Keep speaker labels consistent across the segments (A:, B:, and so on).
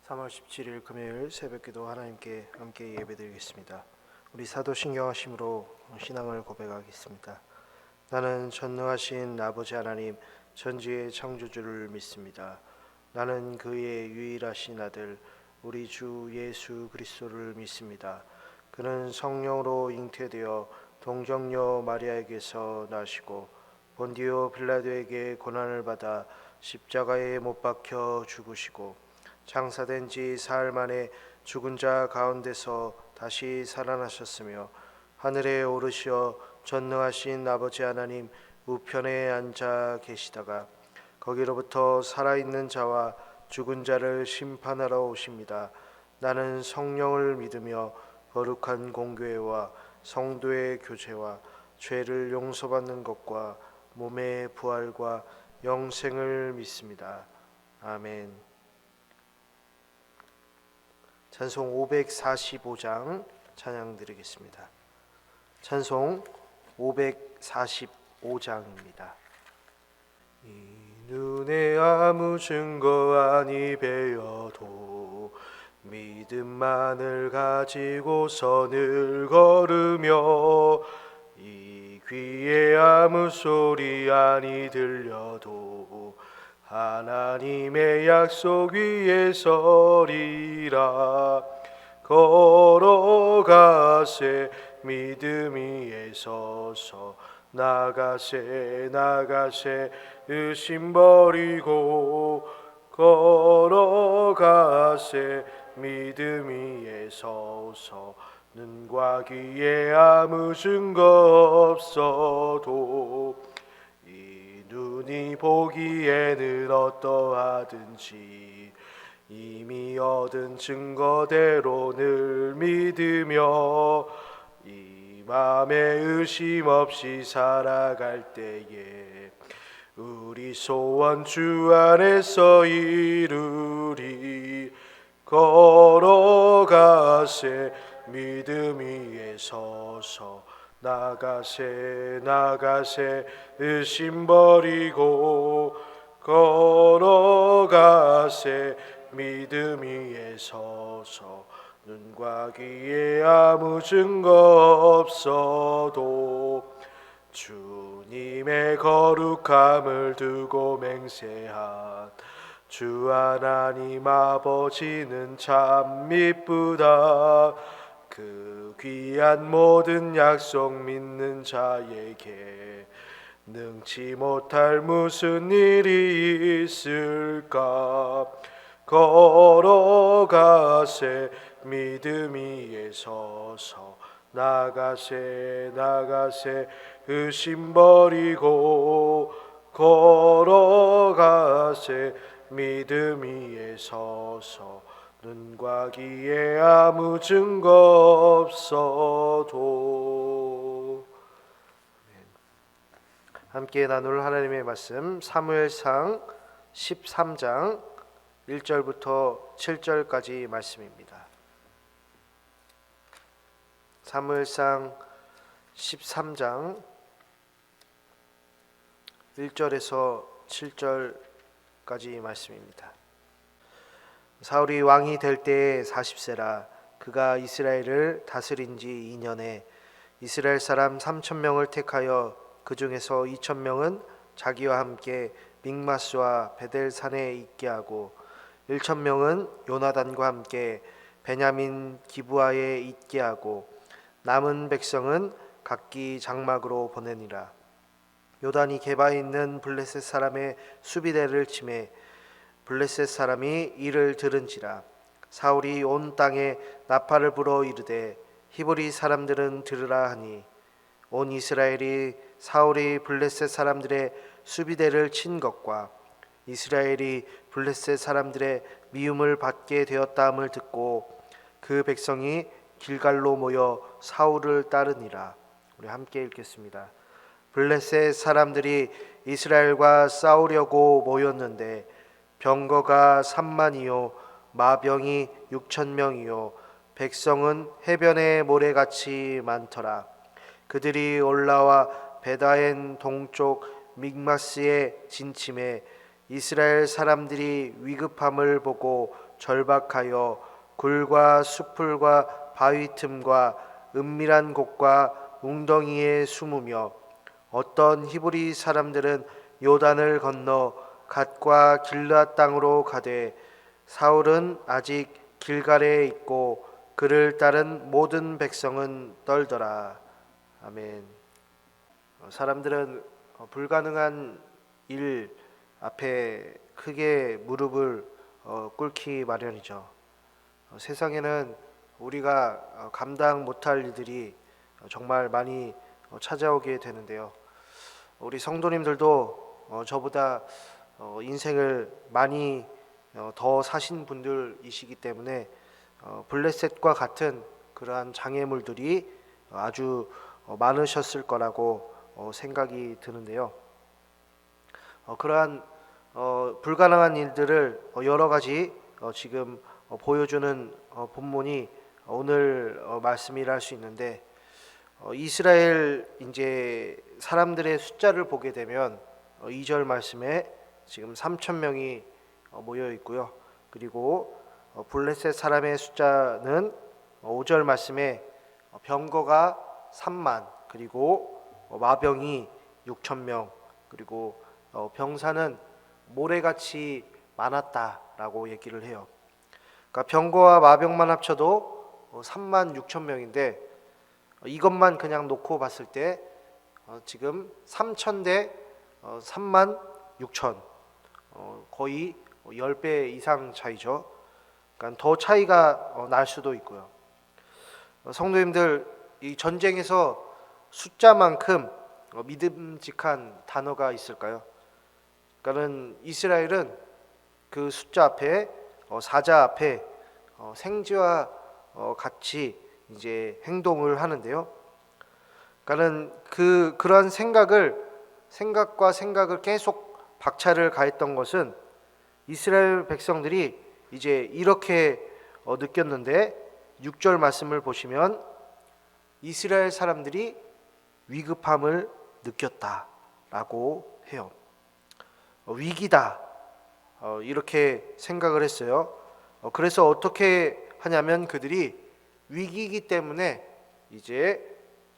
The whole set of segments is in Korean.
A: 3월 17일 금요일 새벽기도 하나님께 함께 예배드리겠습니다. 우리 사도신경하심으로 신앙을 고백하겠습니다. 나는 전능하신 아버지 하나님 전지의 창조주를 믿습니다. 나는 그의 유일하신 아들 우리 주 예수 그리스도를 믿습니다. 그는 성령으로 잉태되어 동정녀 마리아에게서 나시고 본디오 빌라도에게 고난을 받아 십자가에 못 박혀 죽으시고 장사된 지 사흘 만에 죽은 자 가운데서 다시 살아나셨으며 하늘에 오르시어 전능하신 아버지 하나님 우편에 앉아 계시다가 거기로부터 살아있는 자와 죽은 자를 심판하러 오십니다. 나는 성령을 믿으며 거룩한 공교회와 성도의 교제와 죄를 용서받는 것과 몸의 부활과 영생을 믿습니다. 아멘. 찬송 545장 찬양 드리겠습니다. 찬송 545장입니다. 이 눈에 아무 증거 아니 배어도 믿음만을 가지고 선을 걸으며 이 귀에 아무 소리 아니 들려도 하나님의 약속 위에 서리라. 걸어가세 믿음 위에 서서 나가세 의심 버리고 걸어가세 믿음 위에 서서 눈과 귀에 아무 증거 없어도 눈이 보기에는 어떠하든지 이미 얻은 증거대로 늘 믿으며 이 맘에 의심 없이 살아갈 때에 우리 소원 주 안에서 이루리. 걸어가세 믿음 위에 서서 나가세 의심 버리고 걸어가세 믿음 위에 서서 눈과 귀에 아무 증거 없어도 주님의 거룩함을 두고 맹세한 주 하나님 아버지는 참 미쁘다. 그 귀한 모든 약속 믿는 자에게 능치 못할 무슨 일이 있을까. 걸어가세 믿음 위에 서서 나가세 의심 버리고 걸어가세 믿음 위에 서서 눈과 귀에 아무 증거 없어도. 함께 나눌 하나님의 말씀 사무엘상 13장 1절부터 7절까지 말씀입니다. 사무엘상 13장 1절에서 7절까지 말씀입니다. 사울이 왕이 될 때에 40세라. 그가 이스라엘을 다스린 지 2년에 이스라엘 사람 3,000명을 택하여 그 중에서 2,000명은 자기와 함께 믹마스와 베델산에 있게 하고 1,000명은 요나단과 함께 베냐민 기브아에 있게 하고 남은 백성은 각기 장막으로 보내니라. 요단이 게바에 있는 블레셋 사람의 수비대를 치매 블레셋 사람이 이를 들은지라. 사울이 온 땅에 나팔을 불어 이르되 히브리 사람들은 들으라 하니 온 이스라엘이 사울이 블레셋 사람들의 수비대를 친 것과 이스라엘이 블레셋 사람들의 미움을 받게 되었다함을 듣고 그 백성이 길갈로 모여 사울을 따르니라. 우리 함께 읽겠습니다. 블레셋 사람들이 이스라엘과 싸우려고 모였는데 병거가 3만이요 마병이 6,000명이요 백성은 해변의 모래같이 많더라. 그들이 올라와 베다엔 동쪽 믹마스에 진침해 이스라엘 사람들이 위급함을 보고 절박하여 굴과 수풀과 바위 틈과 은밀한 곳과 웅덩이에 숨으며 어떤 히브리 사람들은 요단을 건너 갓과 길르앗 땅으로 가되 사울은 아직 길갈에 있고 그를 따른 모든 백성은 떨더라. 아멘. 사람들은 불가능한 일 앞에 크게 무릎을 꿇기 마련이죠. 세상에는 우리가 감당 못할 일들이 정말 많이 찾아오게 되는데요. 우리 성도님들도 저보다 인생을 많이 더 사신 분들이시기 때문에 블레셋과 같은 그러한 장애물들이 아주 많으셨을 거라고 생각이 드는데요. 그러한 불가능한 일들을 여러 가지 지금 보여주는 본문이 오늘 말씀이라 할 수 있는데, 이스라엘 이제 사람들의 숫자를 보게 되면 2절 말씀에 지금 3천 명이 모여 있고요. 그리고 블레셋 사람의 숫자는 5절 말씀에 병거가 3만, 그리고 마병이 6천 명, 그리고 병사는 모래같이 많았다라고 얘기를 해요. 그러니까 병거와 마병만 합쳐도 3만 6천 명인데, 이것만 그냥 놓고 봤을 때 지금 3천 대 3만 6천, 거의 10배 이상 차이죠. 그러니까 더 차이가 날 수도 있고요. 성도님들, 이 전쟁에서 숫자만큼 믿음직한 단어가 있을까요? 그러니까는 이스라엘은 그 숫자 앞에 사자 앞에 생쥐와 같이 이제 행동을 하는데요. 그러니까는 그러한 생각과 생각을 계속 박차를 가했던 것은 이스라엘 백성들이 이제 이렇게 느꼈는데, 6절 말씀을 보시면 이스라엘 사람들이 위급함을 느꼈다라고 해요. 위기다, 이렇게 생각을 했어요. 그래서 어떻게 하냐면 그들이 위기이기 때문에 이제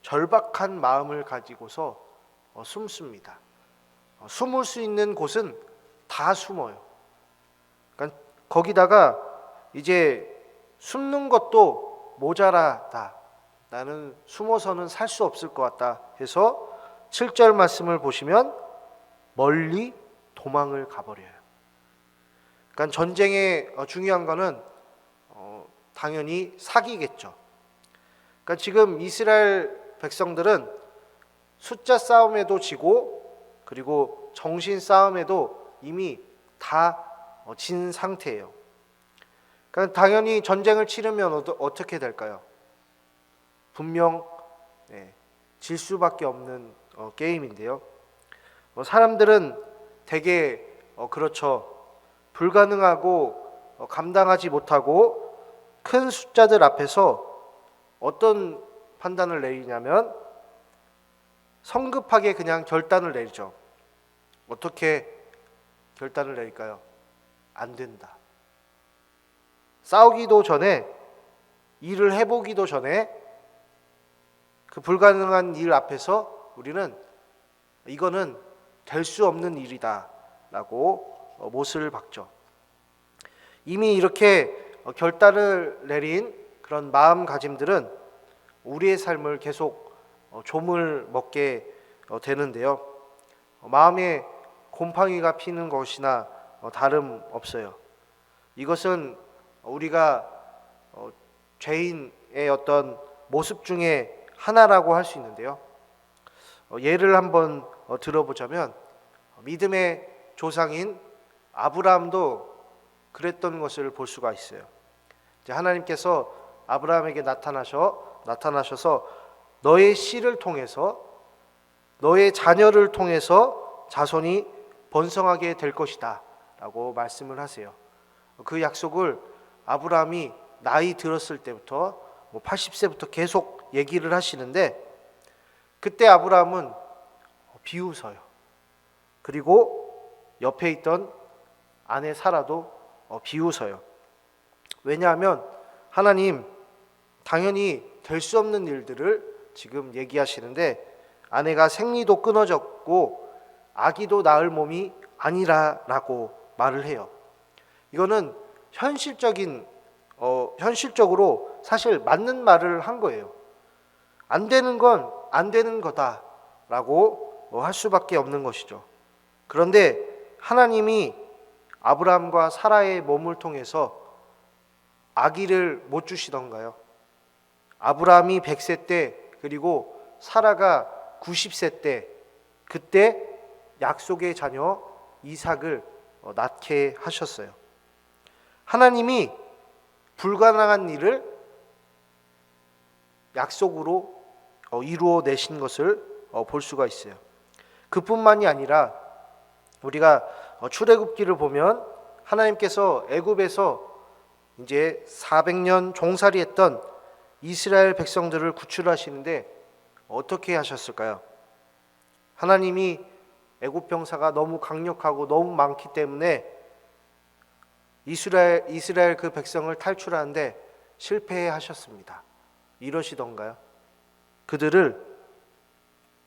A: 절박한 마음을 가지고서 숨습니다. 숨을 수 있는 곳은 다 숨어요. 그러니까 거기다가 이제 숨는 것도 모자라다, 나는 숨어서는 살 수 없을 것 같다 해서 7절 말씀을 보시면 멀리 도망을 가버려요. 그러니까 전쟁에 중요한 거는 당연히 사기겠죠. 그러니까 지금 이스라엘 백성들은 숫자 싸움에도 지고, 그리고 정신 싸움에도 이미 다 진 상태예요. 그러니까 당연히 전쟁을 치르면 어떻게 될까요? 분명 질 수밖에 없는 게임인데요. 사람들은 되게 그렇죠. 불가능하고 감당하지 못하고 큰 숫자들 앞에서 어떤 판단을 내리냐면 성급하게 그냥 결단을 내리죠. 어떻게 결단을 내릴까요? 안 된다. 싸우기도 전에, 일을 해보기도 전에 그 불가능한 일 앞에서 우리는 이거는 될 수 없는 일이다 라고 못을 박죠. 이미 이렇게 결단을 내린 그런 마음가짐들은 우리의 삶을 계속 조물 먹게 되는데요. 마음에 곰팡이가 피는 것이나 다름없어요. 이것은 우리가 죄인의 어떤 모습 중에 하나라고 할 수 있는데요. 예를 한번 들어보자면 믿음의 조상인 아브라함도 그랬던 것을 볼 수가 있어요. 하나님께서 아브라함에게 나타나셔서 너의 씨를 통해서, 너의 자녀를 통해서 자손이 번성하게 될 것이다 라고 말씀을 하세요. 그 약속을 아브라함이 나이 들었을 때부터 80세부터 계속 얘기를 하시는데, 그때 아브라함은 비웃어요. 그리고 옆에 있던 아내 사라도 비웃어요. 왜냐하면 하나님 당연히 될 수 없는 일들을 지금 얘기하시는데, 아내가 생리도 끊어졌고 아기도 낳을 몸이 아니라라고 말을 해요. 이거는 현실적으로 사실 맞는 말을 한 거예요. 안 되는 건 안 되는 거다라고 할 수밖에 없는 것이죠. 그런데 하나님이 아브라함과 사라의 몸을 통해서 아기를 못 주시던가요? 아브라함이 100세 때, 그리고 사라가 90세 때, 그때 약속의 자녀 이삭을 낳게 하셨어요. 하나님이 불가능한 일을 약속으로 이루어내신 것을 볼 수가 있어요. 그뿐만이 아니라 우리가 출애굽기를 보면 하나님께서 애굽에서 이제 400년 종살이했던 이스라엘 백성들을 구출하시는데 어떻게 하셨을까요? 하나님이 애굽 병사가 너무 강력하고 너무 많기 때문에 이스라엘 그 백성을 탈출하는데 실패하셨습니다. 이러시던가요? 그들을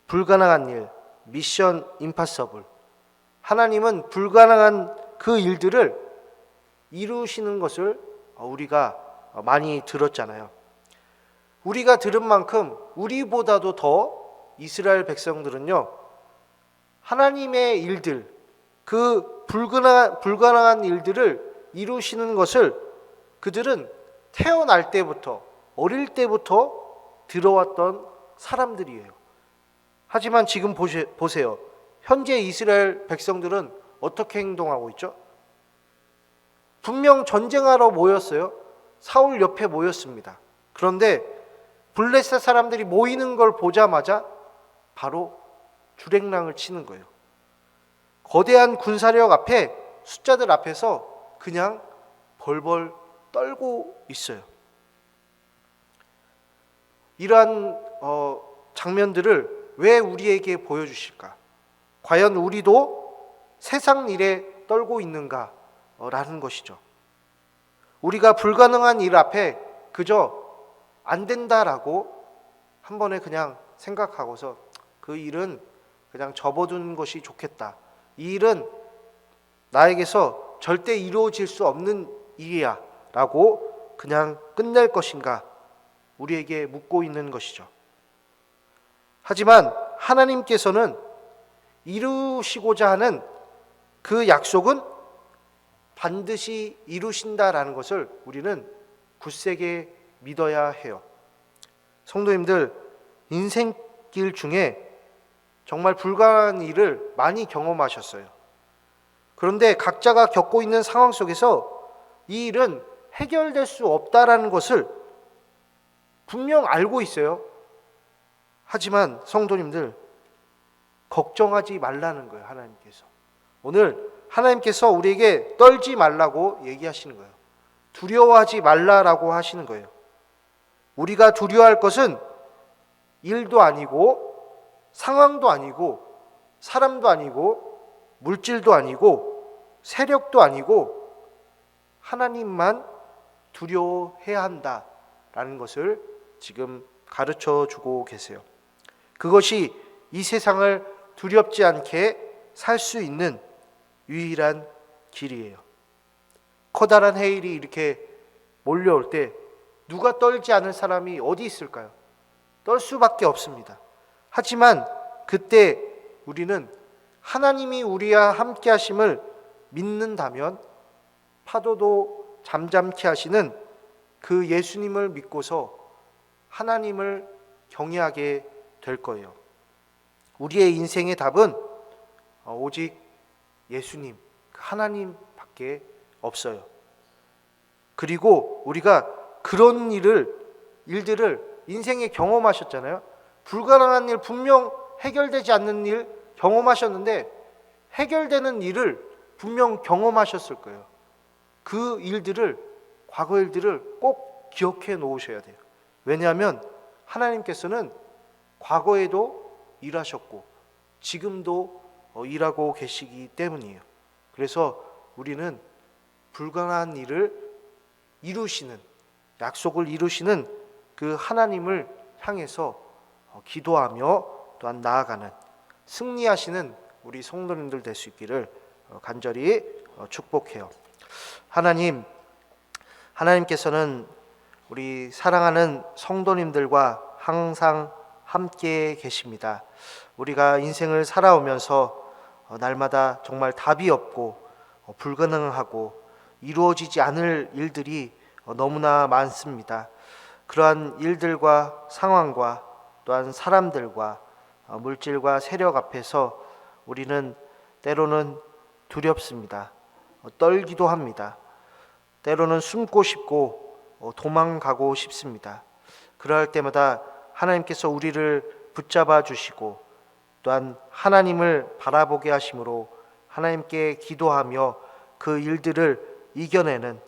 A: 불가능한 일, 미션 임파서블, 하나님은 불가능한 그 일들을 이루시는 것을 우리가 많이 들었잖아요. 우리가 들은 만큼 우리보다도 더 이스라엘 백성들은요, 하나님의 일들, 그 불가능한 일들을 이루시는 것을 그들은 태어날 때부터, 어릴 때부터 들어왔던 사람들이에요. 하지만 지금 보세요. 현재 이스라엘 백성들은 어떻게 행동하고 있죠? 분명 전쟁하러 모였어요. 사울 옆에 모였습니다. 그런데 블레셋 사람들이 모이는 걸 보자마자 바로 주랭랑을 치는 거예요. 거대한 군사력 앞에, 숫자들 앞에서 그냥 벌벌 떨고 있어요. 이러한 장면들을 왜 우리에게 보여주실까? 과연 우리도 세상 일에 떨고 있는가? 라는 것이죠. 우리가 불가능한 일 앞에 그저 안 된다라고 한 번에 그냥 생각하고서 그 일은 그냥 접어두는 것이 좋겠다. 이 일은 나에게서 절대 이루어질 수 없는 일이야 라고 그냥 끝낼 것인가? 우리에게 묻고 있는 것이죠. 하지만 하나님께서는 이루시고자 하는 그 약속은 반드시 이루신다라는 것을 우리는 굳세게 믿어야 해요. 성도님들, 인생길 중에 정말 불가능한 일을 많이 경험하셨어요. 그런데 각자가 겪고 있는 상황 속에서 이 일은 해결될 수 없다라는 것을 분명 알고 있어요. 하지만 성도님들, 걱정하지 말라는 거예요. 하나님께서 오늘 하나님께서 우리에게 떨지 말라고 얘기하시는 거예요. 두려워하지 말라라고 하시는 거예요. 우리가 두려워할 것은 일도 아니고 상황도 아니고 사람도 아니고 물질도 아니고 세력도 아니고 하나님만 두려워해야 한다라는 것을 지금 가르쳐 주고 계세요. 그것이 이 세상을 두렵지 않게 살 수 있는 유일한 길이에요. 커다란 해일이 이렇게 몰려올 때 누가 떨지 않을 사람이 어디 있을까요? 떨 수밖에 없습니다. 하지만 그때 우리는 하나님이 우리와 함께 하심을 믿는다면 파도도 잠잠케 하시는 그 예수님을 믿고서 하나님을 경외하게 될 거예요. 우리의 인생의 답은 오직 예수님, 하나님밖에 없어요. 그리고 우리가 그런 일들을 인생에 경험하셨잖아요. 불가능한 일, 분명 해결되지 않는 일 경험하셨는데 해결되는 일을 분명 경험하셨을 거예요. 그 일들을, 과거 일들을 꼭 기억해 놓으셔야 돼요. 왜냐하면 하나님께서는 과거에도 일하셨고 지금도 일하고 계시기 때문이에요. 그래서 우리는 불가능한 일을 이루시는, 약속을 이루시는 그 하나님을 향해서 기도하며 또한 나아가는, 승리하시는 우리 성도님들 될 수 있기를 간절히 축복해요. 하나님께서는 우리 사랑하는 성도님들과 항상 함께 계십니다. 우리가 인생을 살아오면서 날마다 정말 답이 없고 불가능하고 이루어지지 않을 일들이 너무나 많습니다. 그러한 일들과 상황과 또한 사람들과 물질과 세력 앞에서 우리는 때로는 두렵습니다. 떨기도 합니다. 때로는 숨고 싶고 도망가고 싶습니다. 그럴 때마다 하나님께서 우리를 붙잡아 주시고 또한 하나님을 바라보게 하심으로 하나님께 기도하며 그 일들을 이겨내는,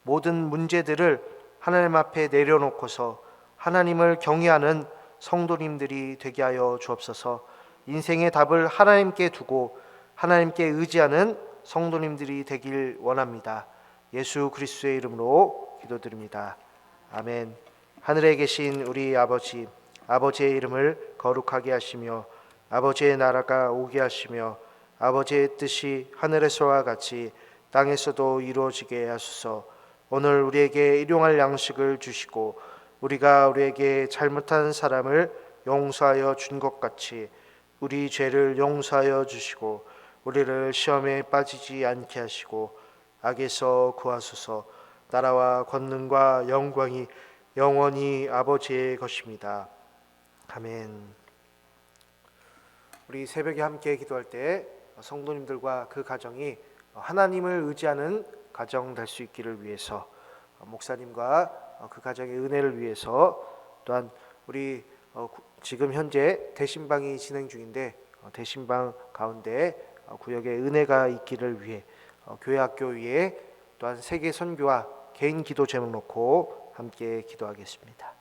A: 모든 문제들을 하나님 앞에 내려놓고서 하나님을 경외하는 성도님들이 되게 하여 주옵소서. 인생의 답을 하나님께 두고 하나님께 의지하는 성도님들이 되길 원합니다. 예수 그리스도의 이름으로 기도드립니다. 아멘. 하늘에 계신 우리 아버지, 아버지의 이름을 거룩하게 하시며 아버지의 나라가 오게 하시며 아버지의 뜻이 하늘에서와 같이 땅에서도 이루어지게 하소서. 오늘 우리에게 일용할 양식을 주시고 우리가 우리에게 잘못한 사람을 용서하여 준 것 같이 우리 죄를 용서하여 주시고 우리를 시험에 빠지지 않게 하시고 악에서 구하소서. 나라와 권능과 영광이 영원히 아버지의 것입니다. 아멘. 우리 새벽에 함께 기도할 때 성도님들과 그 가정이 하나님을 의지하는 가정 될 수 있기를 위해서, 목사님과 그 가정의 은혜를 위해서, 또한 우리 지금 현재 대신방이 진행 중인데 대신방 가운데 구역에 은혜가 있기를 위해 교회 학교 위에 또한 세계 선교와 개인 기도 제목 놓고 함께 기도하겠습니다.